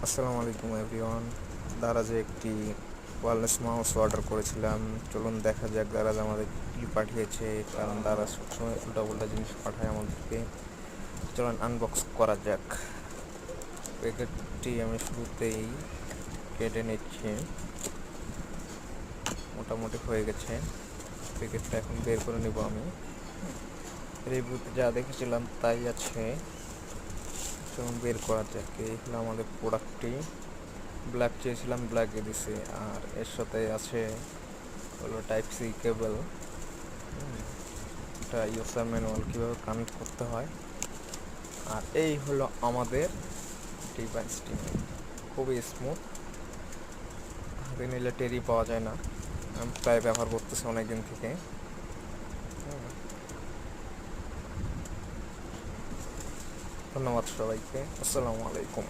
আসসালামু আলাইকুম এভরিওয়ান। দারাজে একটি ওয়্যারলেস মাউস অর্ডার করেছিলাম। চলুন দেখা যাক দারাজ আমাদের কী পাঠিয়েছে, কারণ দারাজ সবসময় উল্টাপাল্টা জিনিস পাঠায় আমাদেরকে। চলুন আনবক্স করা যাক। প্যাকেটটি আমি শুরুতেই কেটে নিচ্ছি, মোটামুটি হয়ে গেছে। প্যাকেটটা এখন বের করে নিব আমি। রিভিউতে যা দেখেছিলাম তাই আছে। চলুন বের করা যাক। এই হলো আমাদের প্রোডাক্টটি। ব্ল্যাক চেয়েছিলাম, ব্ল্যাকে দিছে। আর এর সাথে আছে হলো টাইপ সি কেবল, এটা ইউজার ম্যানুয়াল কীভাবে কানেক্ট করতে হয়। আর এই হলো আমাদের ডিভাইসটি। খুবই স্মুথ, হাতে নিলে টেরি পাওয়া যায় না। আমি প্রায় ব্যবহার করতেছি অনেক দিন থেকে। ধন্যবাদ সবাইকে। আসসালামু আলাইকুম।